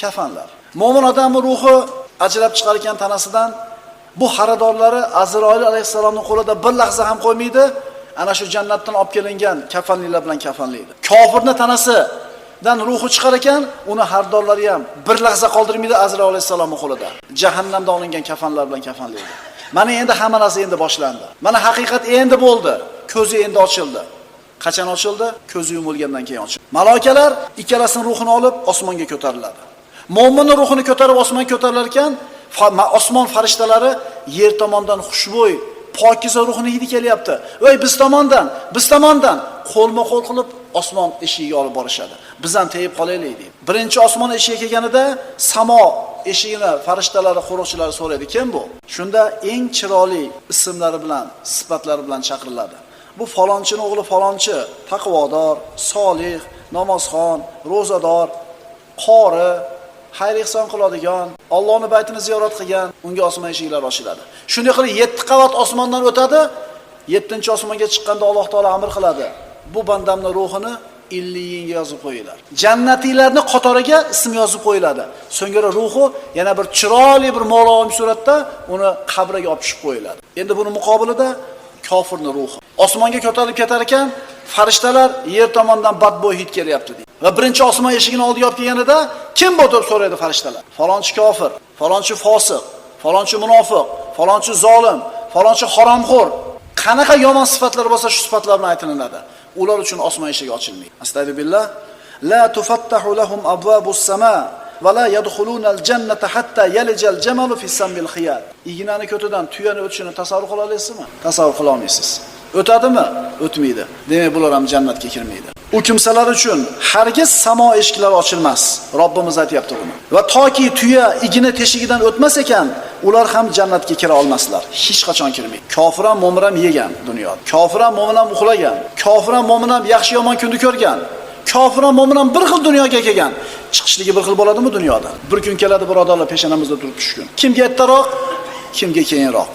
Kafanlar. Mo'min odamning ruhi ajrab chiqar ekan tanasidan, bu xaridorlari Azroil alayhisalomning qo'lida bir lahza ham qo'ymaydi, ana shu jannatdan olib kelingan kafanlilar bilan kafanlaydi. Kofirning tanasidan ruhi chiqar ekan, uni xaridorlari ham bir lahza qoldirmaydi Azroil alayhisalomning qo'lida. Jahannamdan olingan kafanlar bilan kafanlaydi. Mana endi hamma narsa endi boshlandi. Mana haqiqat endi bo'ldi. Ko'zi endi ochildi. Qachon ochildi? Ko'zi yumilgandan keyin ochildi. Maloikalar ikkalasining ruhini olib osmonga ko'tariladi. Mo'minning ruhini ko'tarib osmonga ko'tarilar ekan, osmon farishtalari yer tomondan xushbo'y, pokiza ruhini hidi kelyapti. Voy biz tomondan qo'lma-qo'l qilib osmon eshigiga olib borishadi. Bizdan tegib qolaylik deydi. Birinchi osmon eshigiga kelganida samo eshigini farishtalari, qo'riqchilari so'raydi, kim bu? Shunda eng chiroyli ismlari bilan, sifatlari bilan chaqiriladi. Bu falonchining o'g'li falonchi, taqvodor, solih, namozxon, ro'zador, qori, xayr ihson qiladigan, Allohning baytini ziyorat qilgan, unga osmon eshiklari ochiladi. Shunday qilib 7 qavat osmondan o'tadi. 7-osmonga chiqqanda Alloh taolo amr qiladi. Bu bandamning ruhini illiyinga yozib qo'yinglar. Jannatiylarning qatoriga ism yozib qo'yiladi. So'ngra ruhi yana bir chiroyli bir ma'lum suratda uni qabriga olib tushib qo'yiladi. Endi buni muqobilida kofirning ruhi osmonga ko'tarilib ketar ekan, farishtalar yer tomondan badbo'y hid kelyapti deydi. Va birinchi osmon eshigini oldiga olib kelganida kim bu deb so'raydi farishtalar. Falonchi kofir, falonchi fosiq, falonchi munofiq, falonchi zolim, falonchi haromxo'r. Qanaqa yomon sifatlar bo'lsa shu sifatlar bilan aytilinadi. Ular uchun osmon eshigi ochilmaydi. Astagfirullah. La tufattahu lahum abwabus sama va la yadkhuluna al-jannata hatta yalijal jamalu fi samil khiyat. Ignani ko'tidan tuyani o'tishini tasavvur qila olasizmi? Tasavvur qila olmaysiz. O'tadimi? O'tmaydi. Demak, bular ham jannatga kirmaydi. U kimsalar uchun hargiz samo eshiklari ochilmas. Robbimiz aytayapti buni. Va toki tuya igna teshigidan o'tmas ekan, ular ham jannatga kira olmaslar. Hech qachon kirmaydi. Kofir ham mo'min ham yegan dunyoda. Kofir ham mo'min ham uxlagan. Kofir ham mo'min ham yaxshi yomon kunni ko'rgan. Kofir ham mo'min ham bir xil dunyoga kelgan. Chiqishligi bir xil bo'ladimi dunyoda? Bir kun keladi birodarlar peshonamizda turib tushgun. Kimga ertaroq, kimga keyinroq.